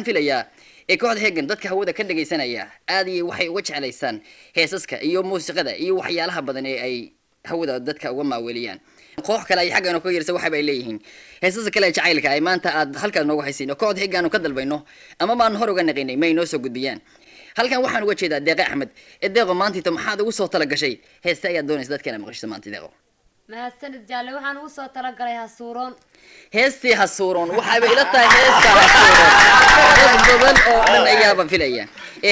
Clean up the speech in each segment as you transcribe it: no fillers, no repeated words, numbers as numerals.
waxaan filayaa kooxda hegan dadka hawada ka dhageysanaya aad iyo waxay uga jeclaysan heesaska iyo muusiqada iyo waxyaalaha badan ee ay hawada dadka uga maaweeliyaan koox kale ay xaggan ku yeersa waxa bay leeyihiin heesaska kale jacaylka ay maanta aad halkaas noogu haysiino kooxda hegan ka dalbayno ama maan hor uga naqinay may noo soo gudbiyaan halkan waxaan uga jeedaa deeqa axmed deeqo maanta maxaad ugu soo tala gashay heesta ayaad doonaysaa dadkana maqasho maanta deeqo mahadsanid jaalle waxaan ugu soo tala galay hasuuroon heestii hasuuroon waxay ila tahay heesta hasuuroon badan oo dhan ayaaba filaya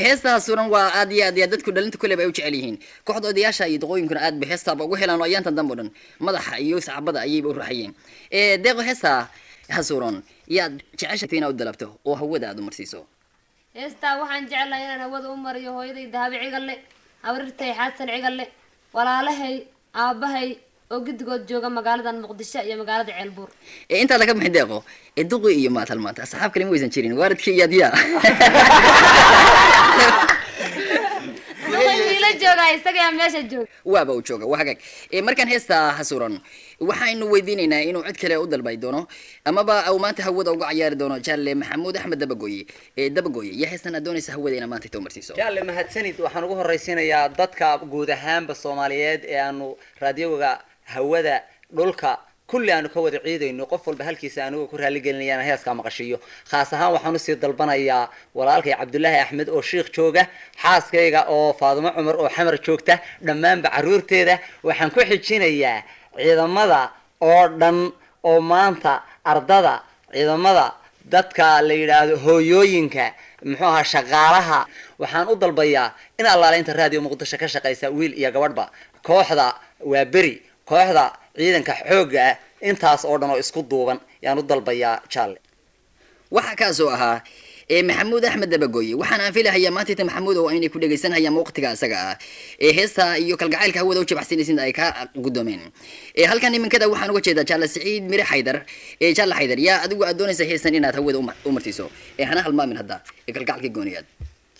heesta hasuuroon waa aad iyo aad dadku dhalinta kuleba ay u jecel yihiin kooxda odayaasha iyo daqooyinkuna aad bay heestaaba ugu helaan oo ayaantan dambe dhan madaxa iyo sacbada ayayba u ruxayeen deeqo heesta hasuuroon yaad jeceshahay inaad u dalabto oo hawada aad u marsiiso heestaa waxaan jeclahay inaan hawada u mariyo hooyaday dahabi cigalle habarirtay xaasan cigalle walaalahay aabahay oo guddigood jooga magaalada muqdisho iyo magaalada ceelbuur inta laga bixin deeqo duqi iyo maatal maanta asxaab kale ma waysan jirin waaridkii iyo adiya la jooga isaga meesha jooga waaba uu jooga waa hagaag markaan heesta hasuuran waxaanu weydiinaynaa inuu cid kale u dalbay doono amaba uu maanta hawada uga ciyaari doono jaalle maxamuud axmed dabagooye dabagooye yaa heestan aad doonaysa hawada inaad maanta too marsiiso jaalle mahadsanid waxaan ugu horraysiinayaa dadka guud ahaanba Soomaaliyeed ee aanu raadiyoga hawada dhulka kulli aanu ka wada ciidayno qof walba halkiisa aanu ku raali gelinayaan heeska maqashiyo khaas ahaan waxaan u sii dalbanayaa walaalkay Cabdullaahi Axmed oo sheekh jooga xaaskayga oo Faadimo Cumar oo xamar joogta dhammaanba caruurteeda waxaan ku xijinayaa ciidamada oo dhan oo maanta ardada ciidamada dadka la yiraahdo hooyooyinka muxuu ahaa shaqaalaha waxaan u dalbayaa in allaaleynta raadiyo muqdisho ka shaqeysa wiil iyo gabadhba kooxda waa beri kooxda ciidanka xoogga intaas oo dhan oo isku duuban yaan u dalbayaa jaalle waxa ka soo ahaa maxamuud axmed dabagooye waxaan aan filahayaa maanta maxamuud oo aynay ku dhageysanayaan waqtiga asaga ah heesta iyo kalgacaylka hawada u jabacsanaysin ay ka gudoomeen halkan iminkada waxaan uga jeedaa jaalle Saciid Mire Xaydar jaalle Xaydar yaa adigu aad doonaysaa heestan inaad hawada u martiso hana halmaamin hadda kalgacalka gooniyaad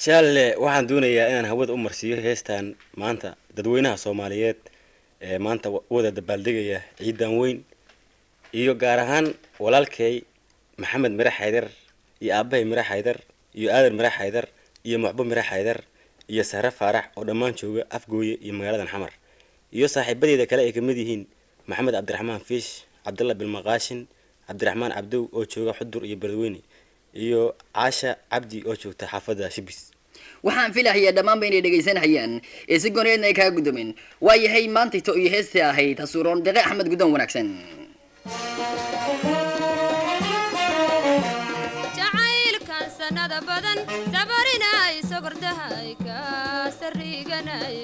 jaalle waxaan doonayaa inaan hawada u marsiyo heestan maanta dadweynaha Soomaaliyeed maanta wada dabaaldegaya ciidan weyn iyo gaar ahaan walaalkay Maxamed Mire Xaydar iyo aabahay Mire Xaydar iyo aadan Mire Xaydar iyo Muxbo Mire Xaydar iyo Sare Faarax oo dhammaan jooga Afgooye iyo magaalada Xamar iyo saaxiibadeeda kale ay kamid yihiin Maxamed Cabdiraxmaan Fiish Cabdalla Bilmaqaashin Cabdiraxmaan Cabdow oo jooga Xudur iyo Beledweyne iyo Caasha Cabdi oo joogta xaafadda Shibis waxaan filahayaa dhammaan inay dhageysanayaan si gooniyeedna ay kaga gudoomeen waayahay maanta to iyo heesta ahayd hasuuroon deeqa axmed gudoon wanaagsan jacaylkan sanada badan sabarinay sogordahay ka sariganay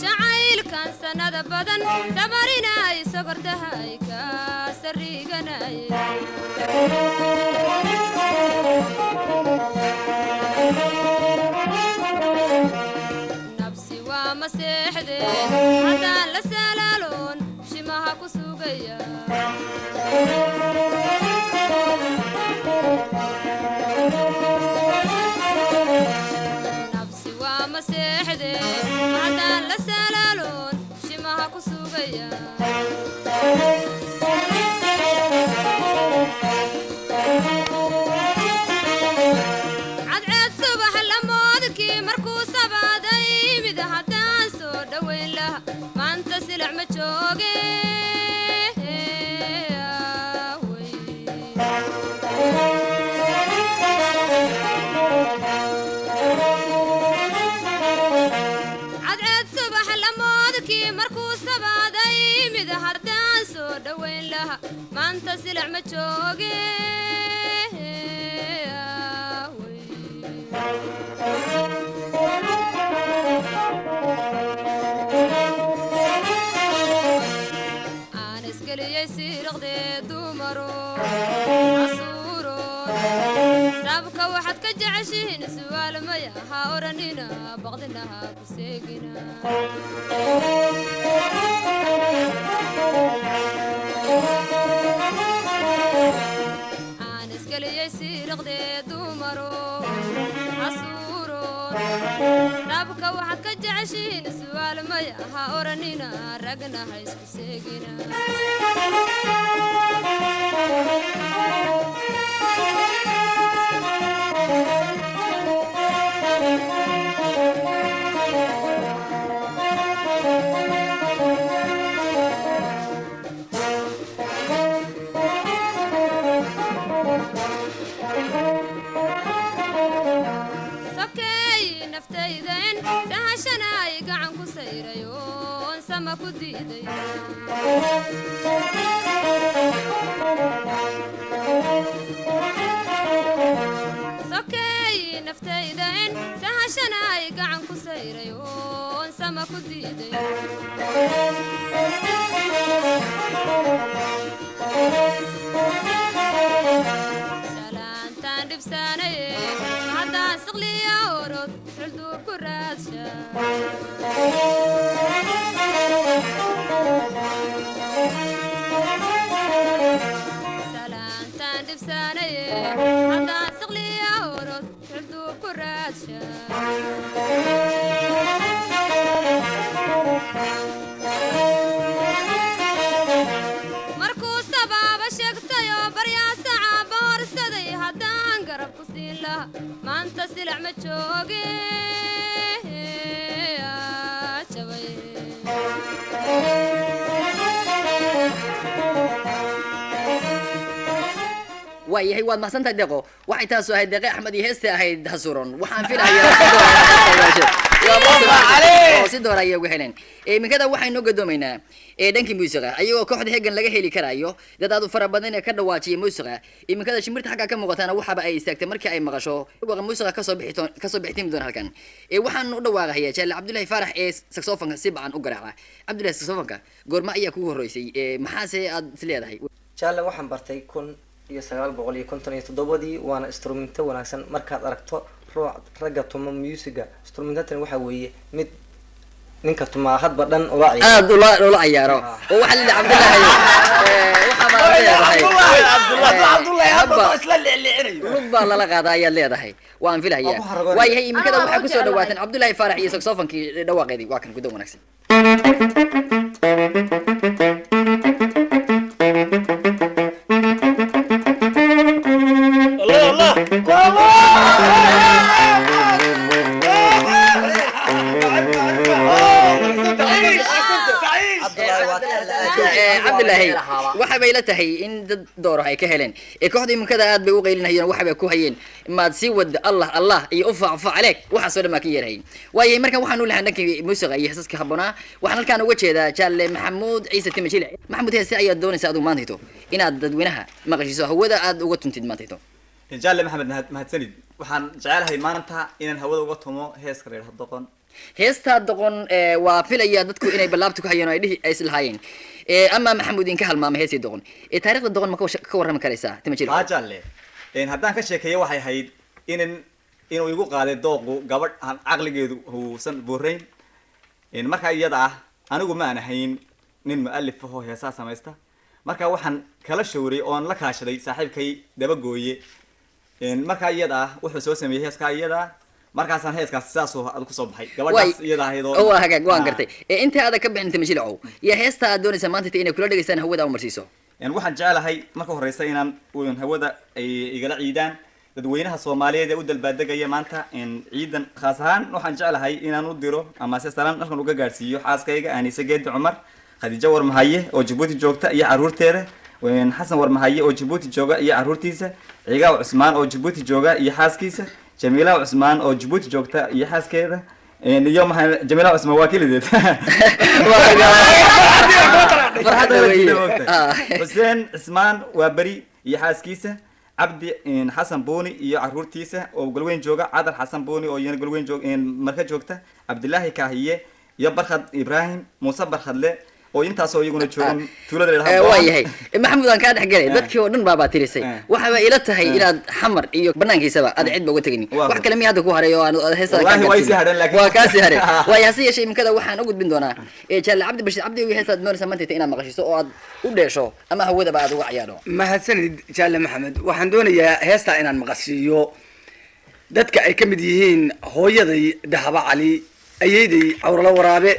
jacaylkan sanada badan sabarinay sogordahay ka sariganay nafsi waa maseexde haddaan la salaaloon shimaha ku sugaya nafsi waa maseexde haddaan la salaaloon shimaha ku sugaya cadceed subax lamoodkii markuu sabaaday mid haddaan soo dhoweyn laha maanta silac ma jooge cadceed subax lamoodkii markuu sabaaday mid haddaan soo dhoweyn laha maanta silac ma jooge aan isgeliyey siiraqdee dumaro casuuro sabka waxaad ka jeceshihiin su'aal maya ha oranina baqdinaha ku seegina aan isgeliyey siiraqdee dumaro casuuro نابك واحد كجعشين سؤال ما يها أورنينا رقنا هاي سكسيقنا سكي نفتيدين سهشنا يقعن كسيريون سما كديدين سكي نفتيدين سهشنا يقعن كسيريون سما كديدين سلامتان دبساني هذا سغلي أورد حلدو كراتشا سلامتان دبساني هذا سغلي أورد حلدو كراتشا markuu sabaaba sheegtayo baryaa sacaaba horsaday haddaan garab ku siin laha maanta silac ma jooge jabay waayahay waad mahadsantahay deeqo waxay taas ahayd deeqe axmed iyo heesta ahayd hasuron waxaan filayaa si door ayay ugu heleen iminkada waxaynu gadoomaynaa dhankii muusiqa ayagoo kooxda hegan laga heli karayo dad aad u fara badan ee ka dhawaajiyay muusiqa iminkada shimbirta xagga ka muuqatana waxaba ay istaagtay markii ay maqasho muusiqa kasoo bixitimi doona halkan waxaan u dhawaaqayaa jaale cabdullaahi faarax ee saxofonka si bacan u garaaca cabdullaahi saxofonka goorma ayaa kugu horreysay maxaase aad is leedahay jaalle waxaan bartay 1957 waana instrumento wanaagsan markaad aragto ruux ragga tuma musiga instrumentatani waxa weeye mid ninka tuma hadba dhan ula ciyaaro aad ula ciyaaro oo waxa la cabdullaahi waxa ma leedahay cabdullaahi hadba isla leecinayo rubba la qaada ayaad leedahay waan filayaa waayahay iminkada waxa ku soo dhawaataan cabdullaahi faarax iyo saxofonkii dhawaaqeedii waa kan gudo wanaagsan cabdullaahi waxa bay la tahay in dad dooro ay ka heleen kooxda iminkada aad bay u qaylinayeen waxa bay ku hayeen maad sii wada allah iyo ufac aleeg waxaasoo dhan baa ka yeerayay waayahay markan waxaan u lahaa dhankii muusiqa iyo heesaska habboonaa waxaan halkaan uga jeedaa jaalle maxamuud ciise timajile maxamuud heese ayaad doonaysa adigu maantayto inaad dadweynaha maqashiso hawada aad uga tuntid maantayto jaalle maxamed mahadsanid waxaan jecelahay maanta inaan hawada uga tumo heeska reer doqon heestaa doqon waa filaya dadku inay ballaabta ku hayeen oo ay islahaayeen ama maxamuud in ka halmaamay heestii doqon taariikhda doqon ma ka warrami karaysaa timajile jaalle haddaan ka sheekeeyo waxay ahayd inuu igu qaaday dooqu gabadh aan caqligeedu uusan buurayn markaa iyada ah anigu ma aan ahayn nin mu'alif ahoo heesaa samaysta markaa waxaan kala shawray oon la kaashaday saaxiibkay dabagooye markaa iyada ah wuxuu soo sameeyey heeskaa iyada markaasaan heeskaas saasoo ad kusoo baxay gabadhaas iyada ahayd oo waa hagaag waan gartay inta aada ka bixin timajilcow iyo heesta aad doonaysa maanta inay kula dhegaystaan hawada umarsiiso waxaan jecelahay marka horeysa inaan hawada ay igala ciidaan dadweynaha Soomaaliyeed ee u dalbaadegaya maanta ciidan khaas ahaan waxaan jecelahay inaan u diro ama si salaan halkan uga gaarsiiyo xaaskayga Anise Geed Cumar Khadija Warmahaye oo Djibouti joogta iyo caruurteeda Xasan Warmahaye oo Djibouti jooga iyo caruurtiisa Ciiga Cusmaan oo Djibouti jooga iyo xaaskiisa Jamila Cusmaan oo Djibouti joogta iyo xaaskeeda iyo Jamila Cusmaan waa kalideed Hussein Cusmaan waa bari iyo xaaskiisa عبد حسن بوني يا عرورتيسة أو قلوين جوجا عادل حسن بوني أو ين قلوين جوج مركز جوجته عبد الله كاهية يا برخد إبراهيم موسى برخد له oo intaas oo iyaguna joogan tuulada leedahay waayahay maxamuud aan ka dhaxgalay dadkii oo dhan baa tirisay waxa ila tahay inaad xamar iyo banaankiisaba aad cid uga tagin wax kale miyaad ku haray oo aan heesaa ka waa ka sii haray waayahay yeeshay imkada waxaan u gudbin doonaa jaal cabdi bashir cabdi iyo heesaad noorisa maanta inaad maqashiso oo aad u dheesho ama hawada baad uga ciyaaro mahadsanid jaal maxamed waxaan doonayaa heesta inaan maqashiyo dadka ay ka mid yihiin hooyaday Dahaba Cali ayeeday Awrala Waraabe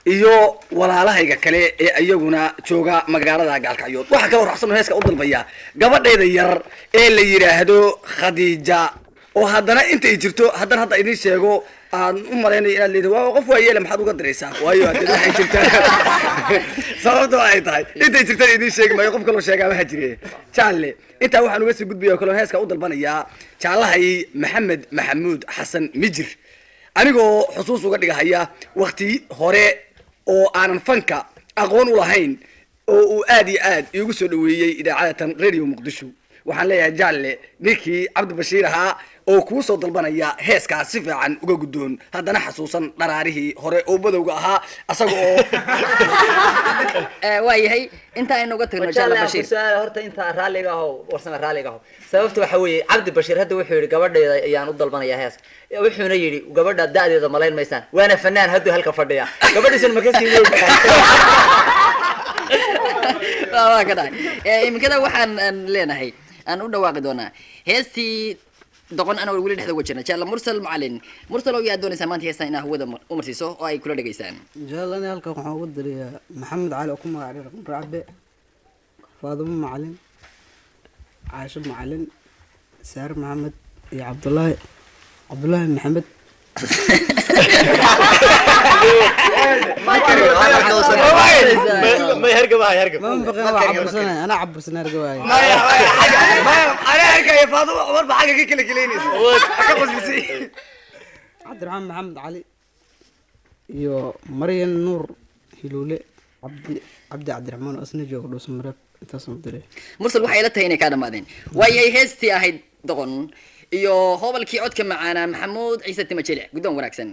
iyo walaalahayga kale ee ayaguna jooga magaalada Gaalkacyood waxa kale oo raxsan heeska u dalbaya gabadheeda yar ee la yiraahdo Khadija oo haddana inta ay jirto haddana hadda idin sheego aan u maleynay inaad leedahay waa qof waayeele maxaad uga diraysaa waayo hadda waxay jirtaa sababta ay tahay inta ay jirtaan idin sheegi maayo qof kale oo sheegaa waxa jiree jaalle inta waxaan uga sii gudbiyaa kale heeska u dalbanayaa jaalahay Maxamed Maxamuud Xasan Mijir anigoo xusuus uga dhigahaya waqti hore oo aanan fanka aqoon u lahayn oo uu aad iyo aad iigu soo dhaweeyay idaacadatan radio Muqdisho waxaan leeyahay jaalle ninkii Cabdi Bashiir ahaa oo ku soo dalbanaya heeskaas si fiican uga gudoon haddana xasuusan dharaarihii hore oo badowga ahaa asaga oo waayahay inta aynu uga tagno jaalle Bashiir horta inta raaliga ah warsama raaliga ah sababtu waxa weeye Cabdi Bashiir hadda wuxuu yiri gabadheeda ayaan u dalbanaya heeska wuxuuna yiri gabadha da'deeda malayn maysan waana fanaan hadda halka fadhiya gabadhiisan ma ka sii waa ka dhahay imikada waxaan leenahay aan u dhawaaqi doonaa heestii doqon ana wali dhexda uga jirna jaalla mursal macalin mursal oo yaa doonaysaa maanta heestan inaa hawada u marsiiso oo ay kula dhageystaan jaalani halkan waxaan ugu dirayaa maxamed cali oo ku magac dheer Raabe Faadimo Macalin Caasho Macalin Saar Maxamed iyo Cabdullaahi Maxamed ما يهرب ما بقى عبرسنا أنا عبرسنا رجواي ما أنا هركا يا فاطمة عمر بحاجة كده كلينيس أكبر بسي عبد الرحمن محمد علي يو مريم نور هلولي عبد الرحمن أصلا جو خلص مرة تصمم دري mursal waxay la tahay inay ka dhamaadeen waayay heestii ahayd doqon iyo hobalkii codka macaana Maxamuud Ciise Timajele gudoon wanaagsan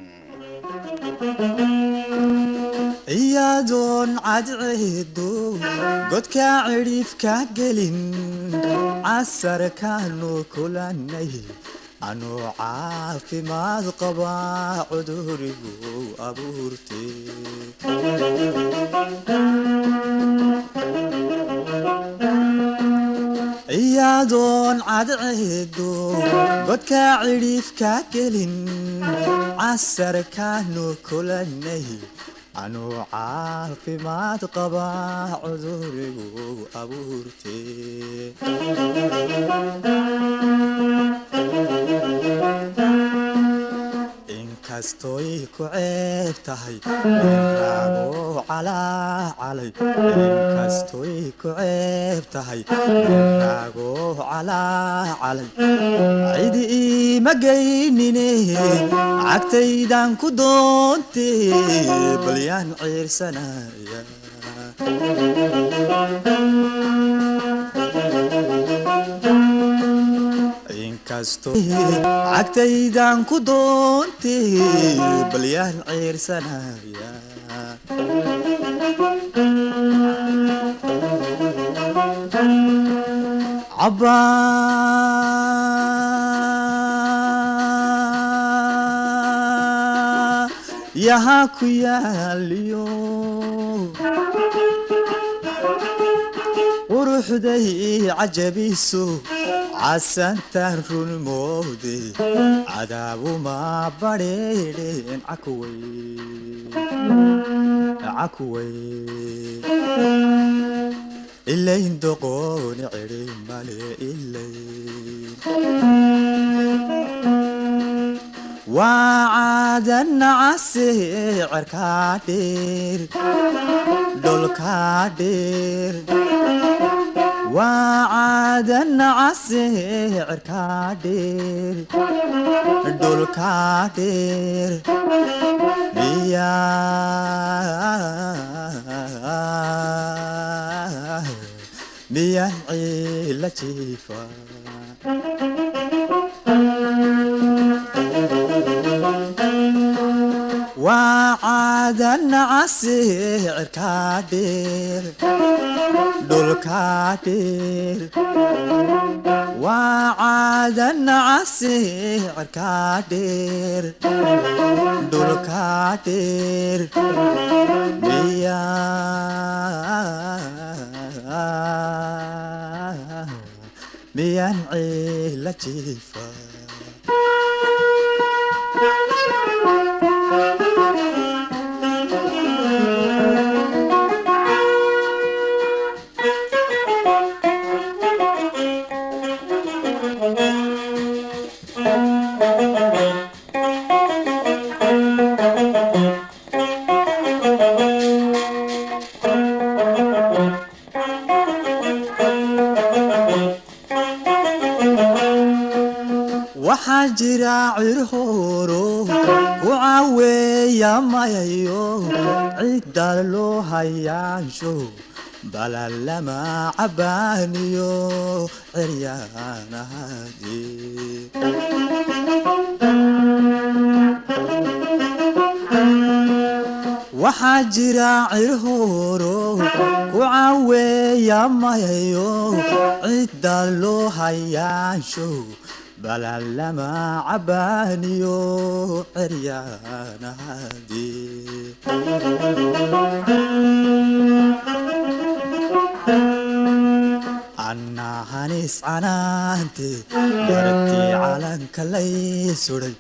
iyadoon cadceedo godka cirifka gelin casarkaanu kulanay anuu caafimaad qaba cudurigu abuurtay iyadoon cadceedo godka cirifka gelin casarkaanu kulanay anuu caafimaad qaba cudurigu abuurtay inkastoy ku ceeb tahay raago calaalay inkastoy ku ceeb tahay raago calaalay cidi ima geynine cagtaydan ku doontay bal yaan ciirsanaya inkasto cagtaydan ku doontay bal yaan ciirsanaya yaha ku yaaliyo quruxday cajabiso casantaan run moode cadaabu ma badheedheen cakuway ilayn doqooni ciri male ilayn وعادن عسير كادير دول كادير وعادن عسير كادير دول كادير يا ميا عيلة شيفا وعادن عسير كادير دول كادير وعادن عسير كادير دول كادير يا ميا عيلة شيفا jira cirhoro ku caaweeya mayayo cidda loo hayaansho balalama cabaaniyo ciryaanahaadii waxaa jira cirhoro ku caaweeya mayayo cidda loo hayaansho balalama cabaaniyo ciryaanahaadii annahanis canaante maragtii calanka lay suray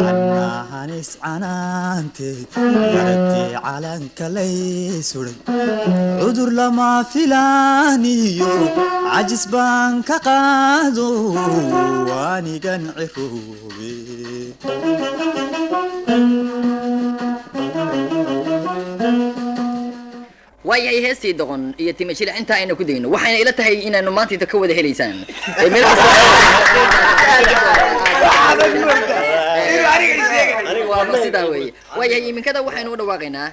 annahanis canaante maragtii calanka lay suray cudur lama filaaniyo cajis baan ka qaado waanigan ciroobe waayahay heestii doqon iyo timashil inta ayna ku dayno waxayna ila tahay inaanu maanta ka wada helaysaan sidaa weeye waayahay iminkada waxaynu u dhawaaqaynaa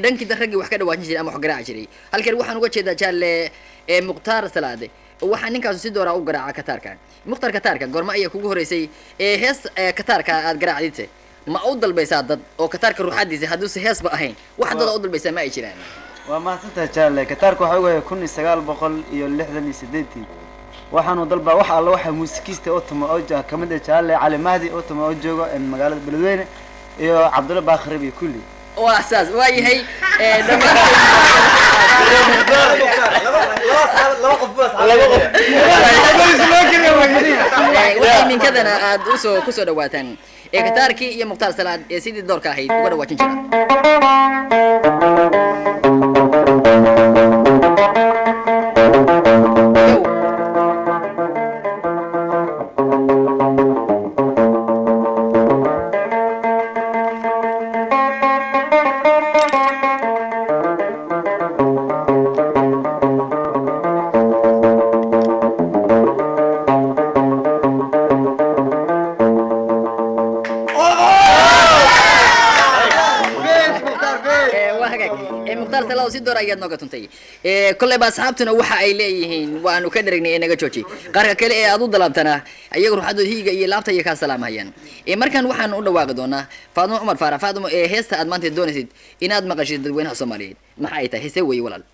dhankii raggii wax ka dhawaajin jiray ama wax garaaci jiray halkan waxaan uga jeedaa jaalle mukhtaar salaade waxaa ninkaasu si doora u garaaca kataarka mukhtaar kataarka goorma ayaa kugu horeysay hees kataarka aad garaacdite ma u dalbaysaa dad oo kataarka ruuxadiisa hadduuse heesba ahayn wax dada u dalbaysaa ma ay jiraan waa mahadsantahay jaalle kataarka waxaa ogahay 1968 waxaanu dalbaa wax alla waxa muusikiista oo tuma oo kamid ah jaalle cali mahdi oo tuma oo jooga magaalada beledweyne iyo cabdulla baakhrib iyo kulli waa saas waayahay waxay minkadana aad kusoo dhawaataan kataarkii iyo mukhtaar salaad ee sidii doorka ahayd uga dhawaajin jira si door ayaad nooga tuntay kolleyba asxaabtuna waxa ay leeyihiin waanu ka dharagnay ee naga jooji qaarka kale ee aad u dalaabtana ayaga ruuxadood hiiga iyo laabta iyo kaa salaamhayaan markan waxaan u dhawaaqi doonaa faadimo cumar faarax faadimo heesta aad maanta doonaysid inaad maqashid dadweynaha soomaaliyeed maxa ay tahay heese weeye walaal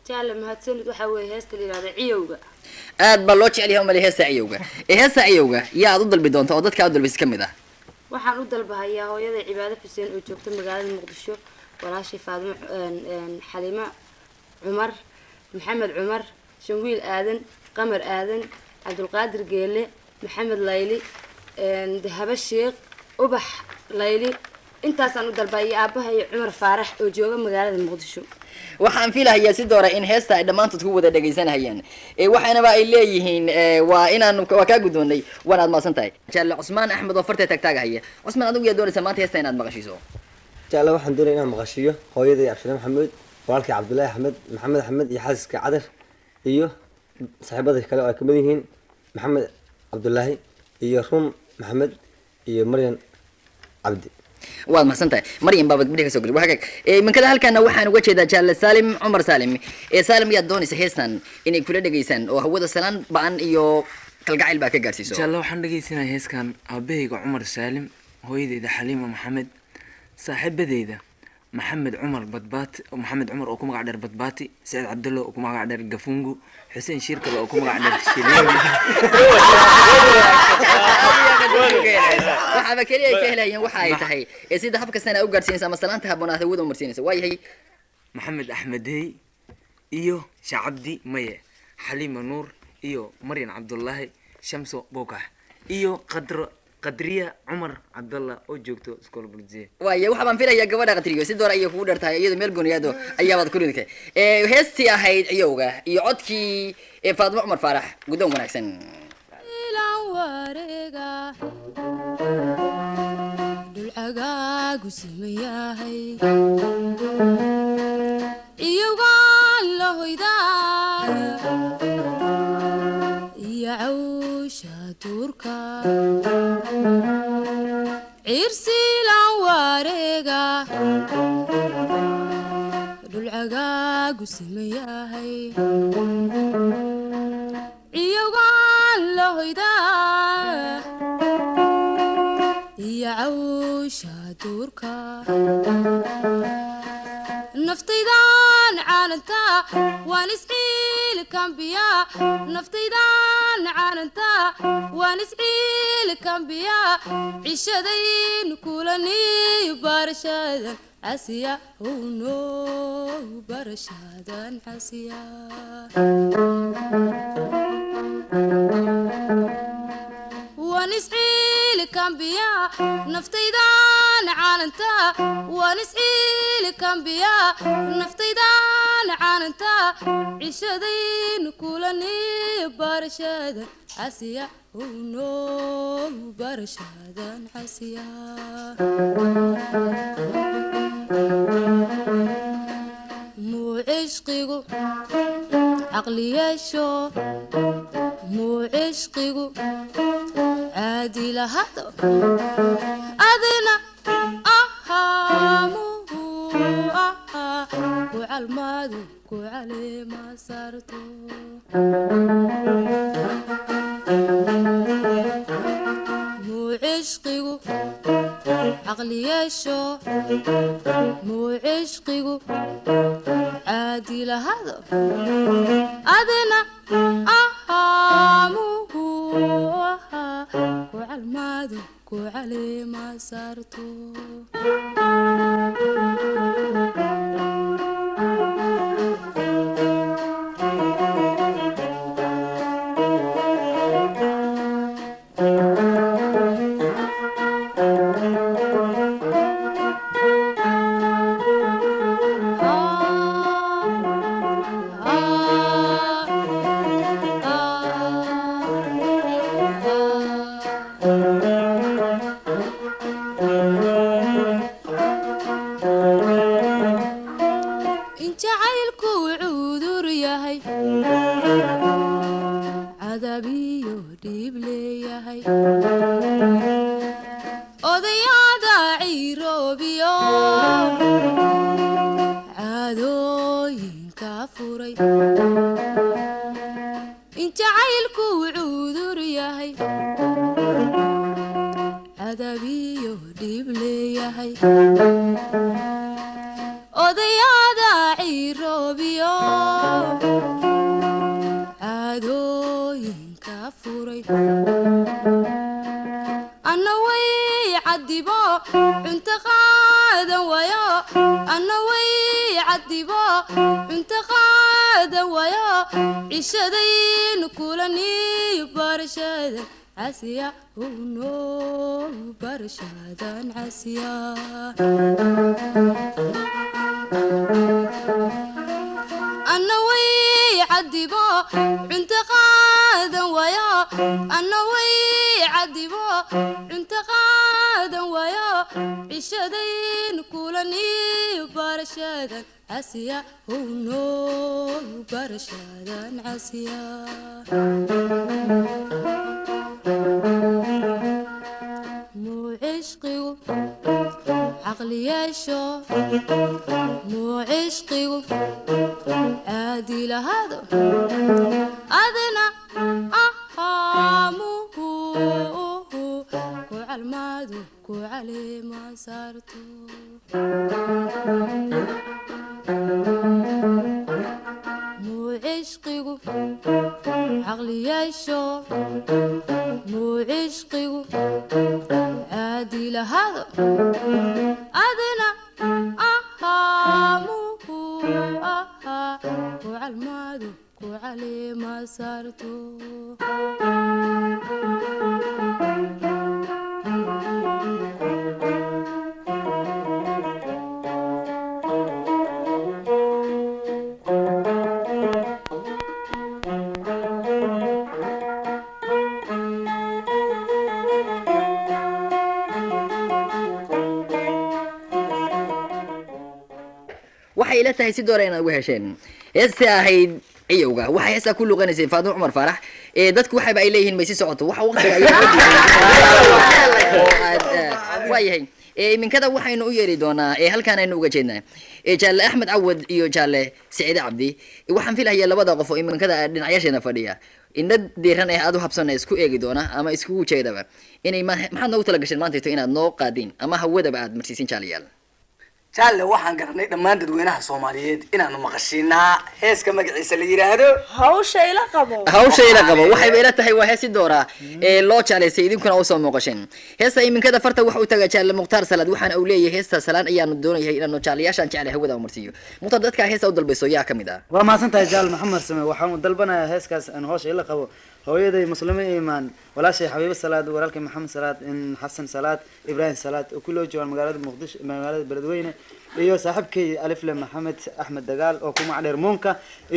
jaalle mahadsanid waxaa weeye heesta la yidhahda ciyowga aad baa loo jecel yahay umale heesta ciyowga heesta ciyowga yaa aad u dalbi doonta oo dadka aad u dalbaysid ka mid ah waxaan u dalbahayaa hooyada cibaado xuseen oo joogta magaalada muqdisho walaashii faadimo xalimo cumar maxamed cumar shanwiil aadan qamar aadan cabdulqaadir geele maxamed layli dahabo sheekh ubax layli intaasaan u dalbay iyo aabbahay cumar faarax oo jooga magaalada muqdisho waxaan filahayaa si doora in heesta ay dhammaantood ku wada dhagaysanayaan waxaanaba ay leeyihiin waa inaan waa kaa guddoonnay waanaad maasan tahay jaalle cusmaan axmed oo fartee taagtaagahaya cusmaan adigu yaa doonaysaa maanta heesta inaad maqashiiso jaalle waxaan doonaya inaan maqashiyo hooyaday abshire maxamuud walaalkii cabdullaahi axmed maxamed axmed iyo xaasiska cadar iyo saaxiibada kale oo ay kamid yihiin maxamed cabdullaahi iyo rum maxamed iyo maryan cabdi waad mahadsan tahay maryan baabad gabdhihi kasoo geli waa hagaag minkada halkaana waxaan uga jeedaa jaalle saalim cumar saalim saalim yaad doonaysa heestan inay kula dhegaysaan oo hawada salaan ba-an iyo kalgacayl baa ka gaarsiiso jaalle waxaan dhegaysanaya heeskan aabahayga cumar saalim hooyadeyda xaliima maxamed saaxiibadeyda maxamed cumar badbaati maxamed cumar oo ku magac dheer badbaati saciid cabdullo oo ku magac dheer gafungu xuseen shiirkale oo ku magac dheer shiliin waxaaba keliya ay ka helayeen waxa ay tahay sida habka sana u gaarsiinaysa ama salaanta haboonaa hawada u marsiinaysa waayahay maxamed axmedey iyo shacabdi maye xaliima nuur iyo maryan cabdullaahi shamso bookax iyo qadriya cumar cabdalla oo joogto iskool buljiye waaye waxa baan filayaa gabadha qadriyo si door ayay kugu dheertahay iyadoo meel gooniyaado ayaabaad ku ridkay heestii ahayd ciyowga iyo codkii faadimo cumar faarax guddoon wanaagsan dulcagaagu simayahay ciyowga la hoydaa iyo cawsha duurka cimrigaagu simayahay ciyowgaan la hoydaa iyo cawsha duurka naftaydan caananta waan isciil kambiya naftaydan caananta waan isciil kambiya cishadayn kulani barashadan عسيا ونو برشادن عسيا ونسعيل كامبيا نفتيدان عاننتا ونسعيل كامبيا نفتيدان عاننتا عشدين كولني برشادن عسيا ونو برشادن عسيا مو عشقيقو عقلي يشو مو عشقيقو عادي لهذا أذنا مو وعالمادو وعلي ما صارتو مو عشقيقو عقلي يشو مو عشقيقو عادي لهذا أذنا مو وعالمادو وعلي ما صارتو عسيا ونو برشادن عسيا أنا وي عديبو انت قادا ويا أنا وي عديبو انت قادا ويا عشدين كولني برشادن عسيا ونو برشادن عسيا مو عشقي عقلي يشو مو عشقي عادي لهذا أذنا مو وعالمادو وعلي ما صارتو مو عشقي عقلي يشو مو عشقي عادي لهذا أذنا مو وعالمادو وعلي ما صارتو waxay ila tahay si doora inaad ugu hesheen heesta ahayd ciyowga waxay heestaa ku luqanaysay Faadimo Cumar Faarax dadku waxay leeyihiin may si socoto waxa waqtiga ay waayahay من كذا وحين يري دونا هل كان إنه وجدنا جال أحمد عود إيو جال سعيد عبدي وحن في الهيا لبضا قفو من كذا دين عياشنا فديا إن ديران أدو حبسنا إسكو إيجي دونا أما إسكو شيء دبا إني ما حد نوت لقشن ما أنت إنا نو قادين أما هو ده بعد مرسيسين شاليال jaalle waxaan garanay dhammaan dadweynaha Soomaaliyeed inaanu maqashiinaa heeska magaciisa la yiraahdo hawsha ila qabo waxay bay ila tahay waa heesi doora loo jaleysay idinkuna oo soo muuqasheen heesa iminkada farta waxa uu tagaa jaalle muqtaar salaad waxaan uu leeyahay heesta salaan ayaanu doonayaa inaanu jaaliyaashan jecel hawada marsiyo muqtaar dadka heesa u dalbayso yaa kamid ah waa maasantahay jaal maxamed same waxaan u dalbanayaa heeskaas aan hawsha ila qabo hooyaday muslimiin iimaan walaashay xabiibo salaad walaalkay maxamed salaad in xasan salaad ibraahim salaad oo kuloo joogan magaalada muqdisho magaalada beledweyne iyo saaxiibkay alifle maxamed axmed dagaal oo kuma dheer muunka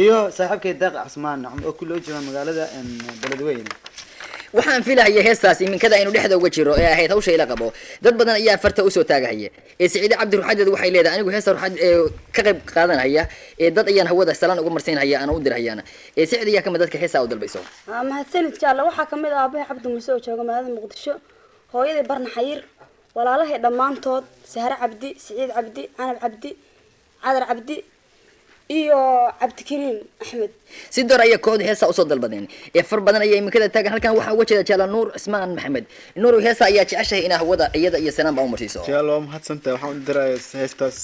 iyo saaxiibkay daaq casmaan oo kuloo joogan magaalada beledweyne waxaan filayaa heestaas iminkada aynu dhexda uga jiro ee ahayd hawsha ila qabo dad badan ayaa farta u soo taagahaya Saciid Cabdi Ruuxadeed waxay leedahay anigu heesta ruuxad ka qayb qaadanaya dad ayaan hawada salaan ugu marsiinaya aan u dirayana Saciid ayaa kamid dadka heesta u dalbayso mahadsanid jaalla waxaa kamid ah Aabbe Cabdi Muuse oo jooga magaalada Muqdisho hooyaday Barna Xayir walaalahay dhamaantood Sahar Cabdi Saciid Cabdi Anab Cabdi Cadar Cabdi iyo Cabdikariim Axmed sidoo ay kood heesa u soo dalbadeen far badan ayay iminkada taagan halkan waxa uga jeeda jaala Nuur Ismaan Maxamed Nuur heesa ayaa jeceshay in hawada iyada iyo sanaan ba u marsiiso jaala mahadsantahay waxaan u dirayaa heestaas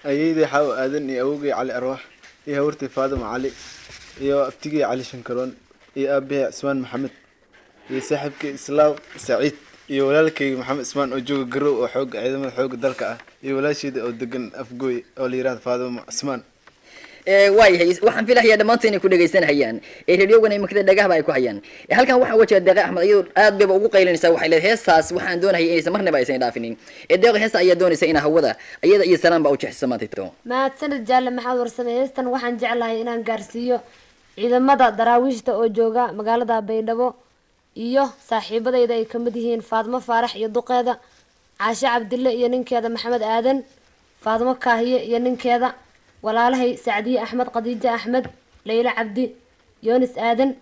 ayayday xaw aadan iyo awgay Cali Arwaax iyo hawrtii Faadimo Cali iyo aftigay Cali Shankaroon iyo Aabbe Ismaan Maxamed iyo saaxiibkay Islaam Saciid iyo walaalkay Maxamed Ismaan oo jooga garow oo xoog ciidamada xoog dalka ah iyo walaasheeda oo degan Afgooy oo la yiraahdo Faadimo Ismaan waayahay waxaan filayaa dhamaanteen inay ku dhageysanayaan radiogan ay makada dhagaha ay ku hayaan halkan waxa wajiga Deeqa Axmed ayuu aad bay ugu qaylinaysaa waxay leedahay heestaas waxaan doonayaa inaysan marnaba aysan dhaafinin Deeqa heesta ayaa doonaysa in hawada iyada iyo salaan ba u jixisa maantayto mahadsanid jaalla maxaad warsamay heestan waxaan jeclahay inaan gaarsiiyo ciidamada daraawiishta oo jooga magaalada Baydhabo iyo saaxiibadayda ay kamid yihiin Faadmo Faarax iyo duqeeda Caasha Cabdille iyo ninkeeda Maxamed Aadan Faadmo Kaahiye iyo ninkeeda walaalahay Saacdiye Axmed Qadiija Axmed Leila Cabdi Yoonis Aadan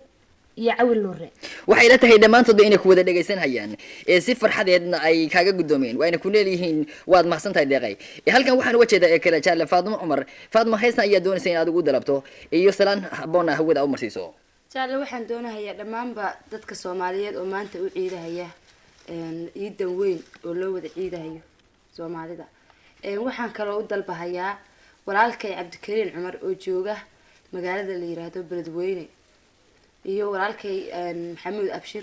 iyo Cawil Nuure waxay la tahay dhamaantood inay ku wada dhageysanayaan si farxadeedna ay kaaga gudoomeen waa inay ku leeyihiin waad mahadsantahay Deeqay halkan waxaan uga jeedaa kala jaale Faadmo Umar Faadmo heesna ayaa doonaysa in aad ugu dalabto iyo salaan haboon hawada u marsiiso jaale waxaan doonayaa dhamaanba dadka Soomaaliyeed oo maanta u ciidahaya ciidan weyn oo loo wada ciidahayo Soomaalida waxaan kale u dalbahayaa walaalkay Cabdikariim Cumar oo jooga magaalada la yiraahdo Beledweyne iyo walaalkay Maxamuud Abshir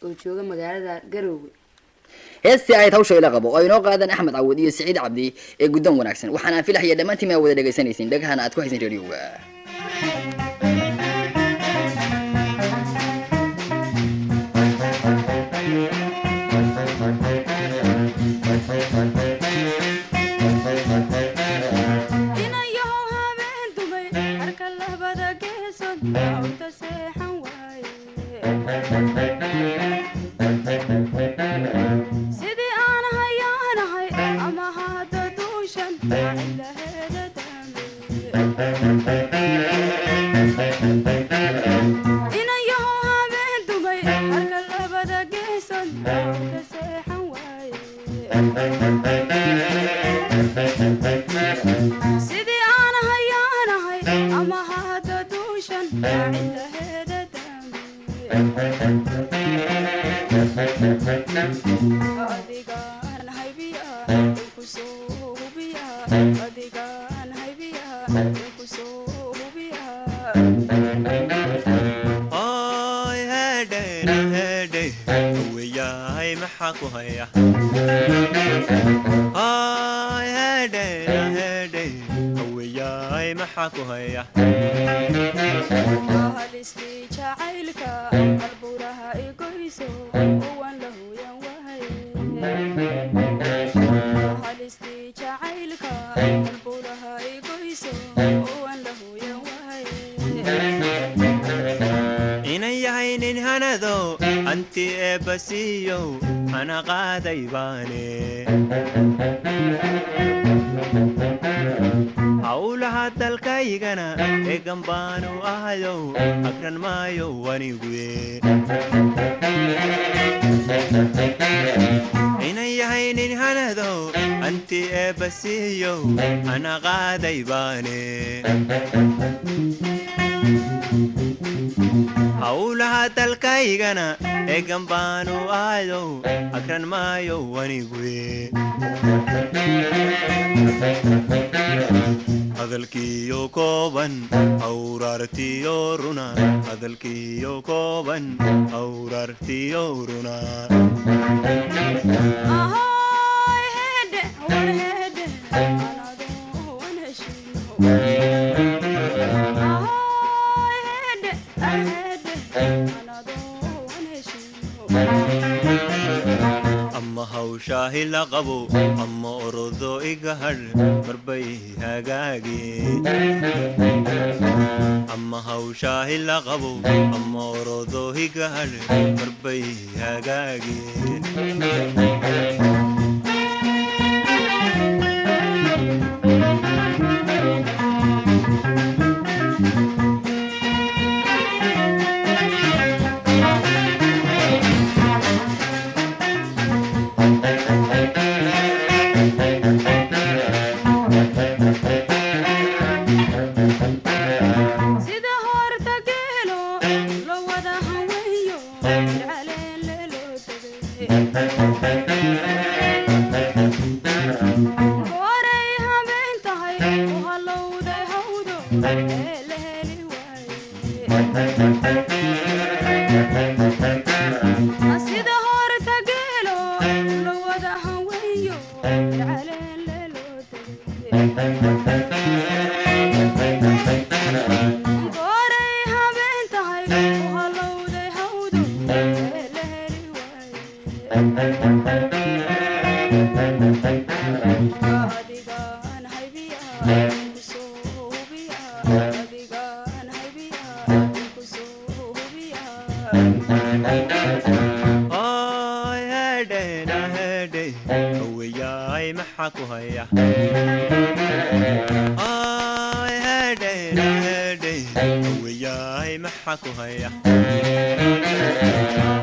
oo jooga magaalada Garowe heesti ay hawsha ila qabo oo inoo qaadan Axmed Cawad iyo Saciid Cabdi ee gudan wanaagsan waxaan filayaa dhamaantiin ma wada dhageysanaysiin dhagahana aad ku haysan radioga sidii aan hayaanahay ama hadda duushan ilaheeda inayaho habeen dumay marka labada geesood ka seexan waaye sidii aan hayaanahay ama hadda duushan ilaheeda adigaan haybiyaa kusoo hubiyaa adigaan haybiyaa kusoo hubiyaa oy hedhe weyahay maxaa ku haya oy hedhe weyahay maxaa ku haya halistii jacaylka qalburaha igoyso waan la hooyan wahay halistii jacaylka qalburaha igoyso waan la hooyan wahay inan yahay nin hanado anti eebbasiiyow hana qaaday baane hawlaha dalkaygana eegan baanu ahayow agran maayo waniguye inan yahay nin hanado anti eebasiiyow ana qaaday baane hawlaha dalkaygana eegan baanu aayow akran maayo waniguye hadalkiyo kooban awraartiyo runa hadalkiyo kooban awraartiyo runa ahoy hede war hede anado wanashino ahoy hede hede anado wanashino ama hawshaahi la qabo ama orodo iga hadh marbay hagaagi ama hawshaahi la qabo ama orodo iga hadh marbay hagaagi sida horta geelo lo wada haweeyo caleen loo goray habeen tahay oo halowday hawdo ee la heli waaye sida horta geelo lo wada haweeyo caleen loo goray habeen tahay oo halowday hawdo ee la heli waaye adigaan haybiyaha kusoo hubiyaha adigaan haybiyaha kusoo hubiyaha oy hedhena hedhe haweyaay maxaa ku haya oy hedhena hedhe haweyaay maxaa ku haya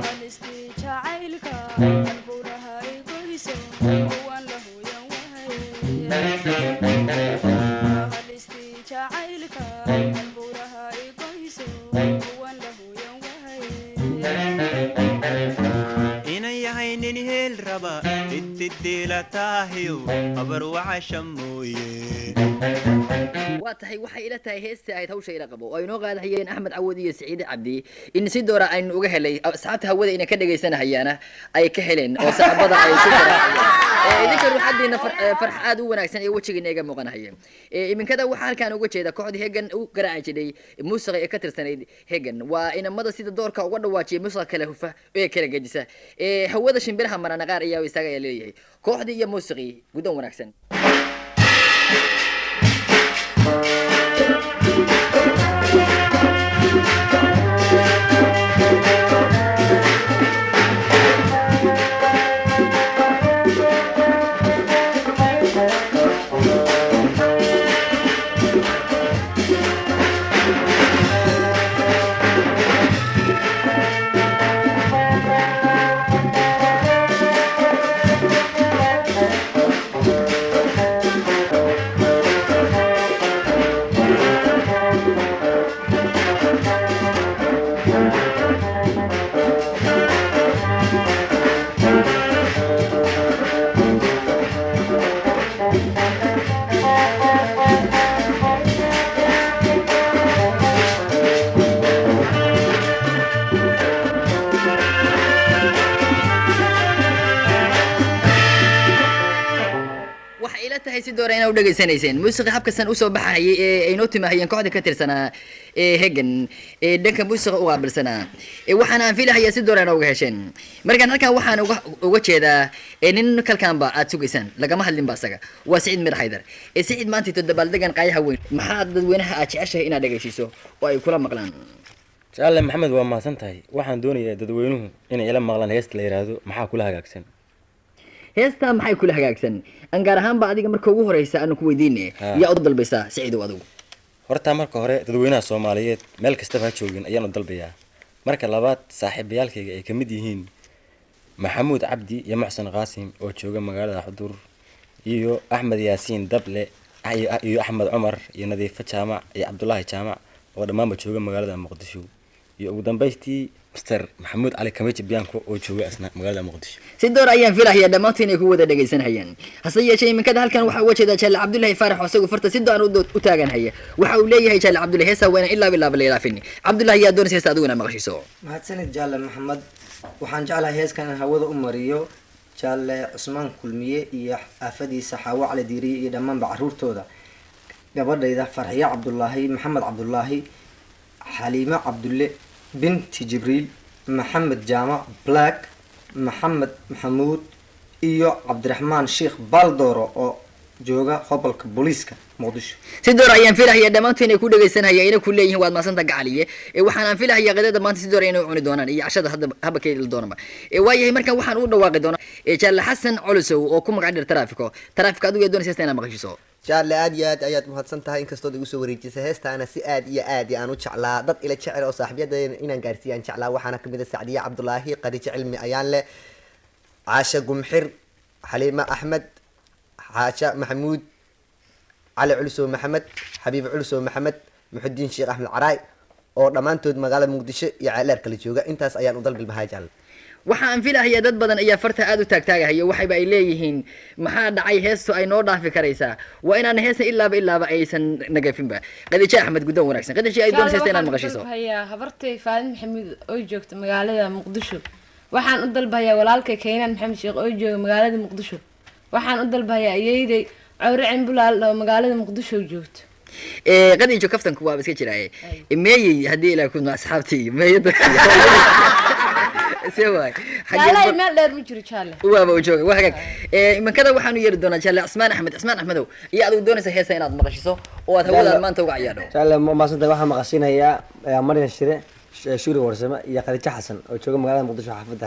halistii jacaylka qalbulaha igoyso waan la huyan halistii jacaylka qalbulaha igoyso waan la huyan inan yahay nin heel raba ididiilataahiyo habar wacasha mooye waa tahay waxay ila tahay heestii ahayd hawsha ila qabo oo ay noo qaadahayeen axmed cawad iyo siciide cabdi in si doora aynu uga helay asxaabta hawada inay ka dhagaysanahayaana ay ka heleen oo saxaabada ay si idinka ruuxadiina farx aad u wanaagsan ee wejigiina iga muuqanahaya iminkada waxaa halkaan uga jeeda kooxda hegan u garaaci jiray muusiqa ee ka tirsanayd hegan waa inamada sida doorka uga dhawaajiyay muusiqa kala hufa ee kala gejisa hawada shimbiraha marana qaar ayaa isaga ayaa leeyahay kooxdii iyo muusiqii gudan wanaagsan tahay si doora inaad u dhageysanayseen muusiqa habkasan usoo baxayay ee ay noo timahayeen kooxda ka tirsanaa ee hegan ee dhanka muusiqa u qaabilsanaa waxaan aan filahayaa si doora inaad uga hesheen markaan halkan waxaan uga jeedaa nin kalkaanba aad sugaysaan lagama hadlinba asaga waa Siciid Mir Haydar Siciid maanta todobaaldegan qaayaha weyn maxaa dadweynaha aad jeceshahay inaad dhageysiiso oo ay kula maqlaan jaalle maxamed waa mahadsan tahay waxaan doonayaa dadweynuhu inay ila maqlaan heesta la yiraahdo maxaa kula hagaagsan heesta maxay kula hagaagsan an gaar ahaan ba adiga marka ugu horeysa aanu ku weydiinay yaa u dalbaysaa Siciidow adigu horta marka hore dadweynaha Soomaaliyeed meel kasta ha joogin ayaan u dalbayaa marka labaad saaxiibayaalkayga ay kamid yihiin maxamuud cabdi iyo muxsen qaasim oo jooga magaalada xudur iyo axmed yaasiin dable iyo axmed cumar iyo nadiifo jaamac iyo cabdulaahi jaamac oo dhammaanba jooga magaalada muqdisho iyo ugu dambaystii mister maxamuud cali kamiiji bianco oo jooga asna magaalada muqdisho si door ayaan filahayaa dhammaantiin inay ku wada dhegaysanayaan hase yeeshee iminkada halkan waxaa uga jeedaa jaale cabdullaahi faarax oo isagu farta si door u taaganhaya waxa uu leeyahay jaale cabdullaahi heesaa waa inaan ilaaba la ilaafini cabdullaahi yaa doonaysa heesta adiguna maqashiso mahadsanid jaalle maxamed waxaan jeclahay heeskan in hawada u mariyo jaalle cusmaan kulmiye iyo aafadiisa xaawo cali diiriye iyo dhammaanba caruurtooda gabadhayda farxiyo cabdulaahi maxamed cabdulaahi xaliimo cabdulle binti jibriil maxamed jaamac black maxamed maxamuud iyo cabdiraxmaan sheekh baldooro oo jooga gobolka booliiska muqdisho si door ayaan filahayaa dhammaantiin ay ku dhegaysanayaan inay ku leeyihiin waad maasanta gacaliye waxaan filahayaa qadada maanta si door inay cuni doonaan iyo cashada haba ka il doonaba waayahay markan waxaan u dhawaaqi doonaa jaalle xasan culusow oo ku magac dheer taraafiko adigu ee doonaysa inaad maqashiso jaalle aad iyo aad ayaad mahadsan tahay inkastood igu soo wareejisay heestaana si aad iyo aad aan u jeclaa dad ila jecel oo saaxiibyadayna inaan gaarsiiyaan jeclaa waxaana kamid ah sacdiye cabdulaahi qadiijo cilmi ayaan leh caasha gumxir xaliima axmed xaasha maxamuud cali culusow maxamed xabiib culusow maxamed muxudiin sheekh axmed caraay oo dhammaantood magaalada muqdisho iyo ceeleer kala jooga intaas ayaan u dalbi lahaa jaalle waxaan filahayaa dad badan ayaa farta aad u taagtaagahayo waxayba ay leeyihiin maxaa dhacay heestu ay noo dhaafi karaysaa waa inaan heestan ilaaba aysan nagafinba qadiijo axmed guddoon wanaagsan qadiijo ay doonaysa inaad maqashiso hayaa habartay faadin maxamuud oo joogta magaalada muqdisho waxaan u dalbahayaa walaalkay keenan maxamed sheekh oo jooga magaalada muqdisho waxaan u dalbahayaa ayeeyday cawre cimbulaal oo magaalada muqdisho joogto qadiijo kaftanku waaba iska jiraaye meeyey haddii ilaa kuna asxaabtii meeyada jaalle meel dheer ma jiro jaalle waaba u jooga waa hagaag imankada waxaanu yeeri doonaa jaalle cismaan axmedow iyo adigu doonaysa heesa inaad maqashiso oo aad hawadaad maanta uga ciyaadho jaalle maasanta waxaan maqashinayaa maryan shire shuri warsame iyo khadiijo xasan oo jooga magaalada muqdisho xaafadda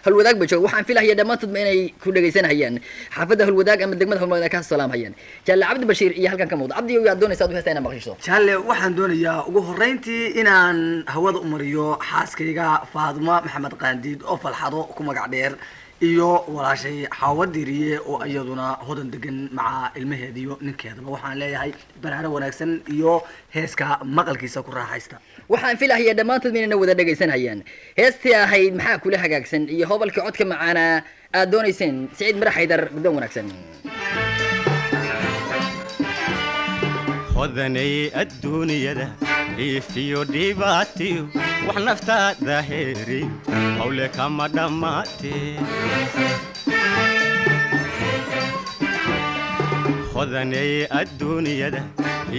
halwadaag ba jooga waxaan filahayaa dhammaantoodba inay ku dhegaysanayaan xaafadda halwadaag ama degmada halwadaag ka salaamhayaan jaalle cabdi bashiir iyo halkan ka muuqda cabdi yaa doonaysa ad u heesta inaad maqashiso jaalle waxaan doonayaa ugu horreyntii inaan hawada u mariyo xaaskayga faaduma maxamed qaandiid oo falxado ku magac dheer iyo walaashay xaawo diriye oo iyaduna hodan degan maca ilmaheediyo ninkeedaba waxaan leeyahay baraaro wanaagsan iyo heeska maqalkiisa ku raaxaysta waxaan filahayaa dhammaantood inayna wada dhegaysanayaan heestii ahayd maxaa kula hagaagsan iyo hobalkii codka macaana aad doonayseen siciid mirax haydar guddoon wanaagsan hodanay adduunyada iifiyo dhibaatiyo wax naftaada heeriyo hawle kama dhammaatee hodanay adduunyada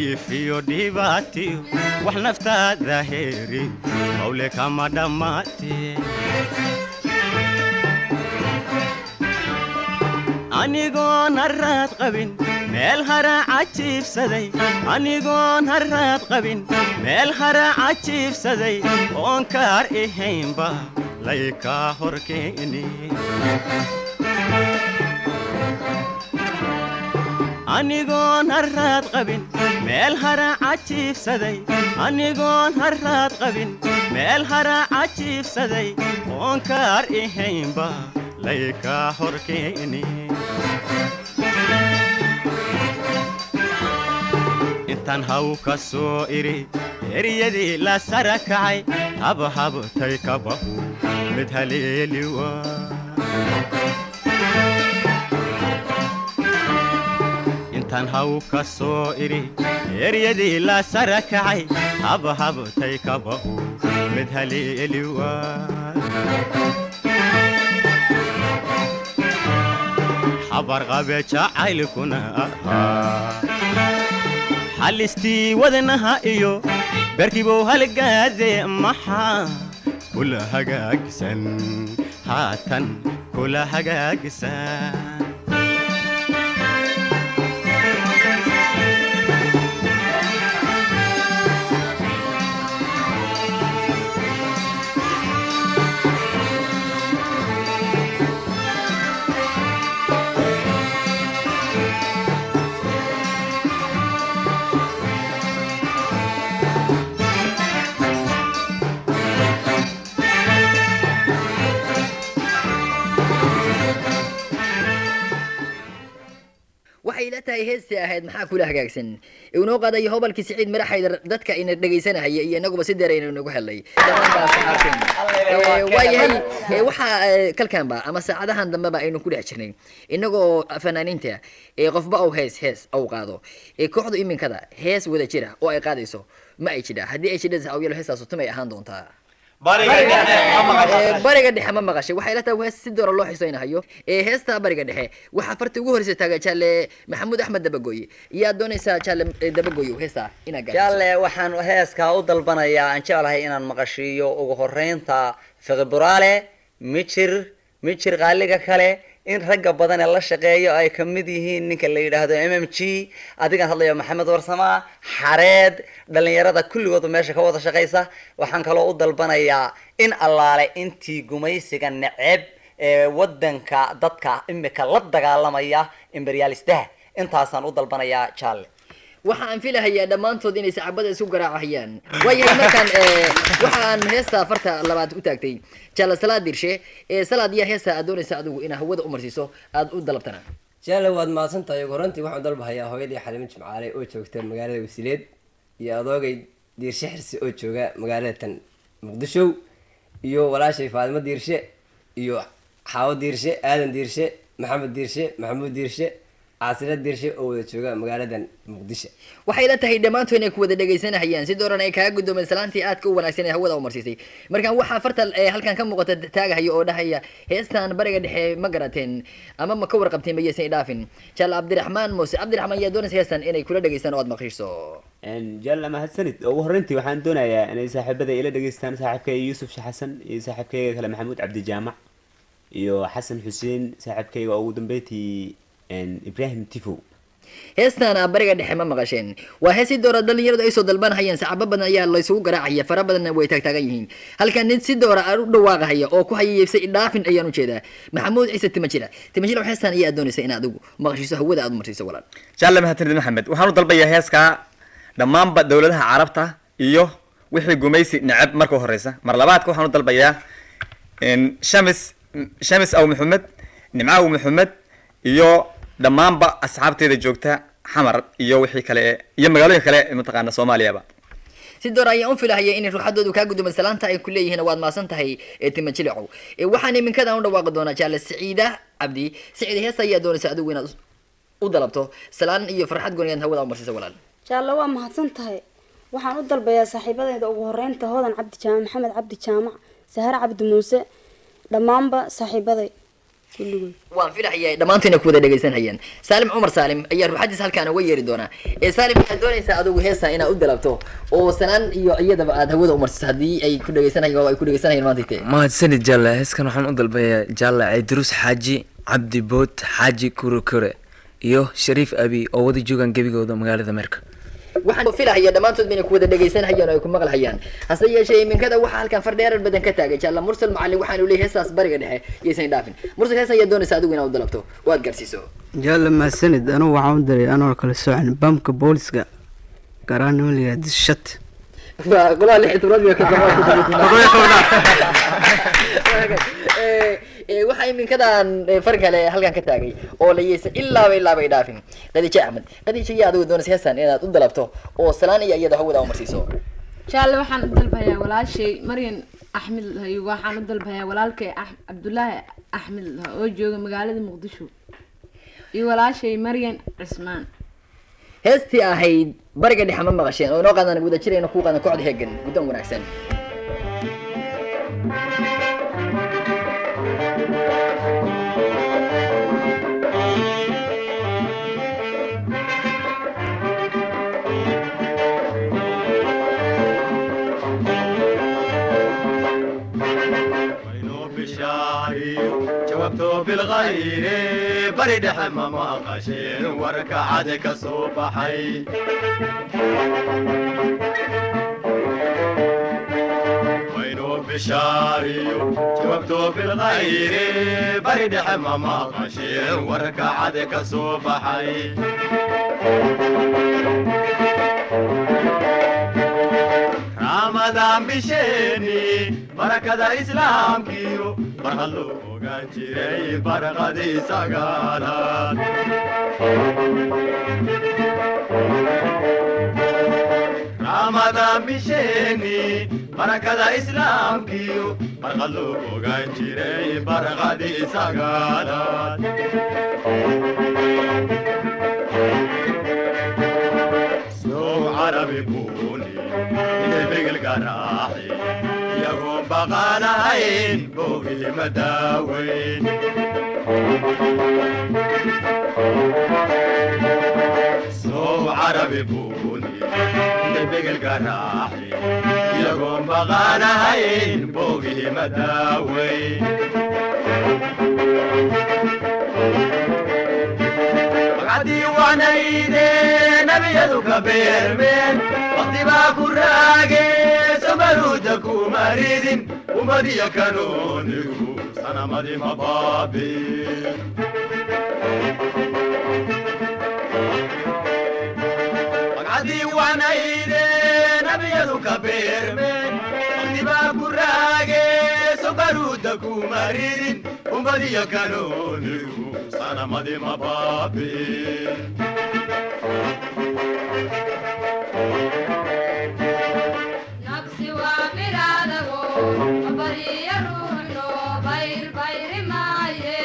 iifiyo dhibaatiyo wax naftaada heeriyo hawle kama dhammaatee anigoon haraad qabin meel haraaca jiibsaday anigoon haraad qabin meel haraaca jiibsaday oon kaar ahaynba laykaa horkeeni anigoon haraad qabin meel haraaca jiibsaday anigoon haraad qabin meel haraaca jiibsaday oon kaar ahaynba laykaa horkeeni intaan haw ka soo iri eryadii la sara kacay habhabtay kabahu mid haleeliwa intaan haw ka soo iri eryadii la sara kacay habhabtay kabahu mid haleeliwa xabar qabe jacaylkuna ahaa xalistii wadnaha iyo berkibow halgaade maxaa kula hagaagsan haatan kula hagaagsan heestii ahayd maxaa kula hagaagsan inoo qaadayo hobalkii Siciid Mirax Haydar dadka ina dhageysanaya iyo inaguba si dheerayna inagu helay dhammaantaas xarfin waayahay waxa kalkaanba ama saacadahan dambe ba aynu ku dhex jirnay inagoo fanaaniinta qofba oo hees aw qaado kooxdu iminkada hees wada jira oo ay qaadayso ma ay jira haddii ay jidhada aw yelo heestaas tumay ahaan doontaa bariga dhexe ma maqashay waxay la tahay hees si doora loo xisaynayo heesta bariga dhexe waxa farti ugu horeysa taaga Jaale Maxamuud Axmed Dabagooy yaa doonaysa Jaale Dabagooy heesta ina gaarto Jaale waxaan heeska u dalbanayaa aan jeclahay inaan maqashiyo ugu horeynta February mijir qaaliga kale in ragga badan ee la shaqeeyo ay kamid yihiin ninka la yiraahdo MMG adigan hadlayo Maxamed Warsama Xareed dhalinyarada kulligood meesha ka wada shaqeysa waxaan kaloo u dalbanayaa in allaale intii gumaysiga neceb ee wadanka dadka imika la dagaalamaya imperialistaha intaasaan u dalbanayaa Jaale waxaan filahayaa dhamaantood inay saxaabada isku garaacayaan waayahay markaan waxaan heesta farta labaad u taagtay Jaale Salaad Dirshe Salaad ya heesta adoonaysa adigu in hawada u marsiiso aad u dalabtana Jaale waad maasantahay gorantii waxaan dalbahayaa hooyadii Xaliimo Jimcaale oo joogta magaalada Wasileed iyo adoogay Dirshe Xirsi oo jooga magaalada tan Muqdisho iyo walaashay Faadimo Dirshe iyo Xaawo Dirshe Aadan Dirshe Maxamed Dirshe Maxamuud Dirshe عاصلة ديرشة أو تشوجا مقالة مقدسة. وحيلة هي دمانتو إنك وده دقيسنا هيان سيدورنا إيك هاجدو من سلانتي آتكو وناكسنا هو ده ومرسيسي. مركان وحى فرت هل كان كم مقطع تاجه هي أو ده هي هستان برجع ده مقرتين أمام مكور قبتين بيجي سيدافين. شال عبد الرحمن موسى عبد الرحمن يدون هستان إنك كل دقيسنا واد مخيشسو. إن جل ما هالسنة وهرنتي وحندونا يا أنا ساحب بدأ إلى دقيستان ساحب كي يوسف حسن ساحب كي كلام محمود عبد الجامع يو حسن حسين ساحب كي وأودن بيتي إن إبراهيم تيفو. هستان برجع ده حمام مغشين وهسي دورة دليل أي صوت البان هيان سعب بدنا يا الله يسوق راعية فربنا ويتك تجيهين هل كان نسي دورة أرد واقع هي أو كهي يفسي دافن أيانو كذا محمود عيسى تمشيلا وحسن يا دوني سينا دوغو مغشي سهو ده أدمر سيسا ولا جل ما هترد محمد وحنو طلب يا هسكا دمان بد دولتها عربتها إيوه وحي جميسي نعب مركو هريسة مرلبات كو حنو طلب يا إن شمس أو محمد نمعه محمد إيوه dhammaanba asxaabteeda joogta xamar iyo wixii kale iyo magaalooyin kale mataqaana Soomaaliya si door ayaan u filahay in ruuxadoodu ka gudubay salaanta ay ku leeyihiin waad maasan tahay timajilico waxaan iminkada u dhawaaqi doonaa Jaale Saciida Cabdi Saciid heesa ayaa doonaysa adigu inaad u dalabto salaan iyo farxad gooniyan hawada u marsiisa walaal Jaale waa mahadsan tahay waxaan u dalbayaa saaxiibadeeda ugu horeynta Hoodan Cabdi Jaamac Maxamed Cabdi Jaamac Sahar Cabdi Muuse dhammaanba saaxiibaday waan filayaa dhamaantina ku wada dhageysanayaan Saalim Umar Saalim ayaa ruuxadiis halkaan uga yeeri doona Saalim waxaad doonaysaa adigu heesa inaad u dalabto oo salaan iyo iyadaba aad hawada u marsiiso hadii ay ku dhageysanayaan oo ay ku dhageysanayaan maanta mahadsanid Jaale heeskan waxaan u dalbayaa Jaale Idris Xaaji Cabdi Boot Xaaji Kurukure iyo Shariif Abi oo wada joogan gabigooda magaalada Marka waxaan filayaa dhamaantood inay ku wada dhageysanayaan oo ay ku maqlayaan hase yeeshee iminkada waxa halkan fardheer badan ka taagay Jaale Mursal Macallin waxaan u leeyahay heesaas bariga dhexe yeesan dhaafin Mursal heesa ayaa doonaysa adigu inaad u dalabto waad garsiiso Jaale ma sanid anu waxaan daray anoo kala soocan bamka booliska garaan oo leeyahay shat qolaa lix tiraad ka waxa iminkadan far kale halkan ka taagay oo la yeesay ilaa bay dhaafin Khadija Ahmed Khadija yaa adigu doonaysa heesan inaad u dalabto oo salaan iyo iyada hawada u marsiiso Jaale waxaan u dalbayaa walaashay Maryan Axmed waxaan u dalbayaa walaalkay Cabdullaahi Axmed oo jooga magaalada Muqdisho iyo walaashay Maryan Cismaan heestii ahayd bariga dhexe ma maqasheen oo noo qaadan guda jirayna ku qaadan kooxda heegan gudan wanaagsan جوابته بالغير بريد حمام قشير وركعدك صبحي وينو بشاري جوابته بالغير بريد حمام قشير وركعدك صبحي رمضان بشيني بركة إسلام كيو barqa loo ogaan jiray barqadii sagaalaad ramadaan bisheeni barakada islaamkiyo barqa loo ogaan jiray barqadii sagaalaad soo carabi buuni inay begel garaaxi iyagoon baqaanahayn boogii madaaweyn soo carabi buuni inay begel garaaxi iyagoon baqaanahayn boogii madaaweyn magacdii wanayde nabiyadu ka beermeen waqti baa ku raage somaruuda kuma ridin ummadiya kanoonigu sanamadii ma baabin magacdii wanayde nabiyadu ka beermeen waqti baa ku raage somaruuda kuma ridin ummadiya kanoonigu sanamadii ma baabin naqsi waa biraadago bariya ruuxno bayr bayri maaye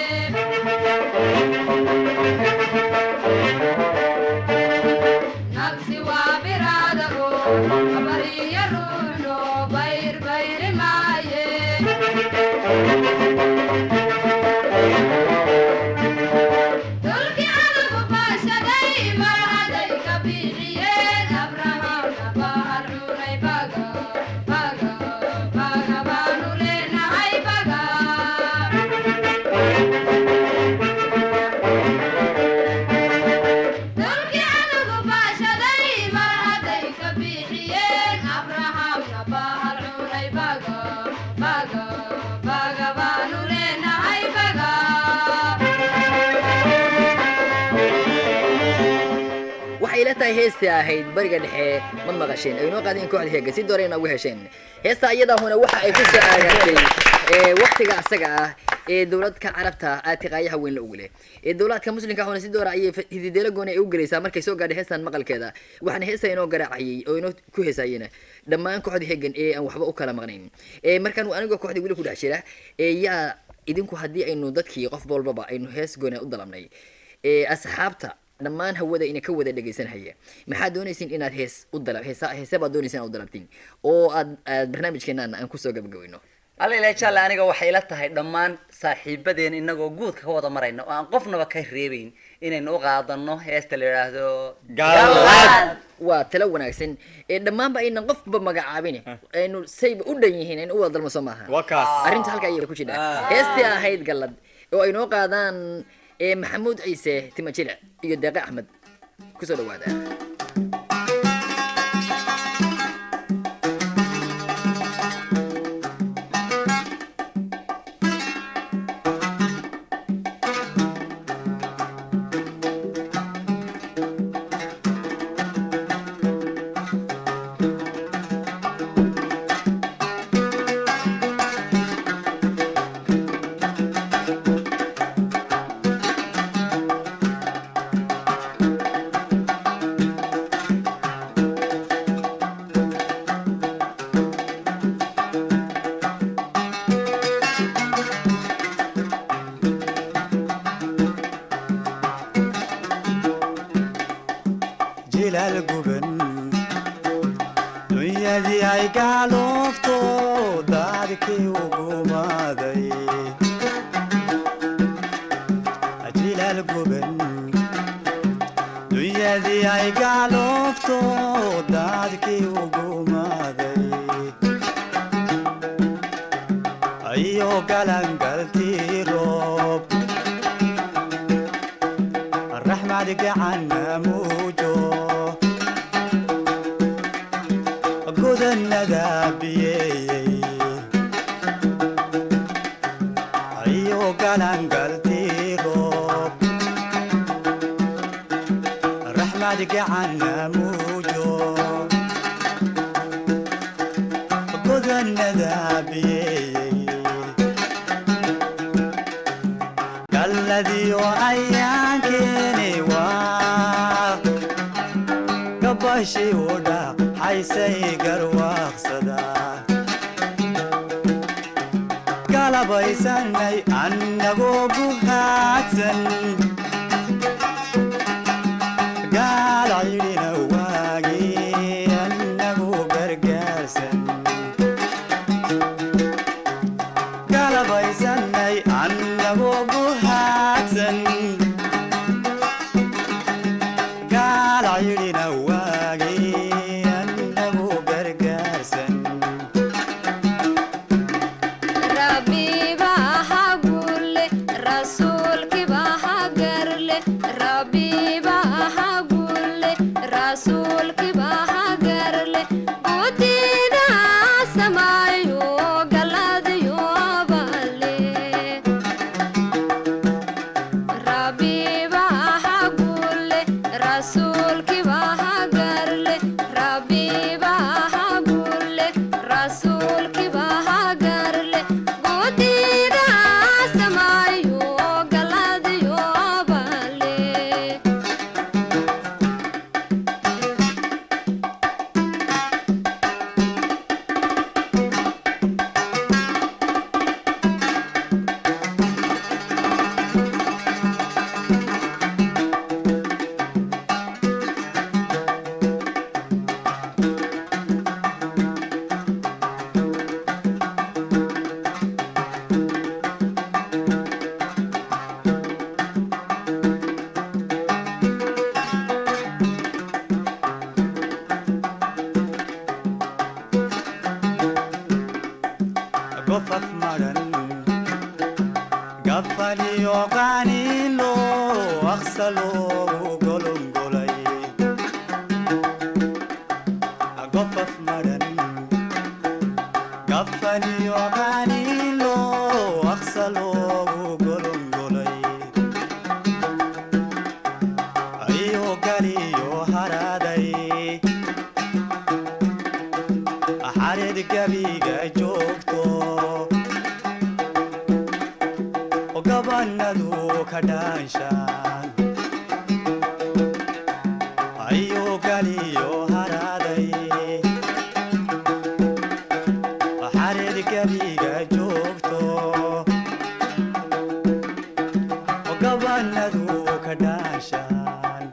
naqsi waa biraadago bariya ruuxno bayr bayri maaye dulki anagu baashaday mar haday ka bixiyeen abrahamna bahal cunay baga baga baga baanu leenahay baga dulki anagu baashaday mar haday ka bixiyeen abrahamna bahal cunay baga baga baga baanu leenahay baga waxay ila tahay heestii ahayd bariga dhexe ma maqasheen ay noo qaadeen kooxda heega si doorayna ugu hesheen heesta iyadahuna waxa ay ku soo aagatay waqtiga asaga ah ee dowladka carabta aatiqaayaha weyn la ugu leh dowladka muslimka ahuna si doora ayay hidideelo gooni ay u galaysaa markay soo gaadhay heestan maqalkeeda waxaana heesta inoo garaacayay oo inoo ku heesayeen dhammaan kooxda heegan ee aan waxba u kala maqnayn markaan anigoo kooxda weli ku dhex jira yaa idinku haddii aynu dadkii qof walbaba aynu hees gooni u dalabnay asxaabta dhammaan hawada ina ka wada dhegaysanhaya maxaad doonaysiin inaad hees u dalab heese baad doonaysiin inaad u dalabtiin oo aad barnaamijkeenaan aan kusoo gabagabeyno alla ilahay jaalle aniga waxay ila tahay dhammaan saaxiibadeen inagoo guudka ka wada marayno oo aan qofnaba ka reebayn inaynu u qaadano heesta la yidhaahdo waa talo wanaagsan dhammaanba aynan qofba magacaabin aynu sayba u dhan yihiin aynu u wada dalmo soo maaha arrinta halka ayay ku jidhaa heestii ahayd gallad oo ay noo qaadaan maxamuud ciise timajile iyo deeqe axmed kusoo dhawaada dunyadii ay gaalofto dadkii u gumaaday jilaal guban dunyadii ay gaalofto dadkii u gumaaday ayo galangaltii roob raxmad gacanna muujo godannada biyey ayo galangaltii roob raxmad gacanna muujo godannada biyey gabashi udha haysay garwaaqsada galabaysanay annagoo buhaadsan gaalcidhina waagii annagoo gargaarsan galabaysanay annagoo buhaadsan gaalcidhina waagii annagoo gargaarsan Rabbiba ha gulle rasuulkiba ha garle Rabbiba ha gulle rasuulkiba ha garle gudida samayo galadayo balle Rabbiba ha gulle rasuulkiba ha garle Rabbiba ha gulle rasuulkiba ha garle gudida samayo galadayo balle gofaf maran gafaliyo qanilo aqsalo golongolay gofaf maran gafaliyo qanilo aqsalo golongolay ayo galiyo haraday xarid gabiga joogto oo gabanadu ka dhaanshaan ayo galiyo haraday xarid gabiga joogto oo gabanadu ka dhaanshaan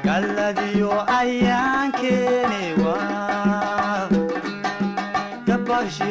galladiyo ayaan keeni waa gabashi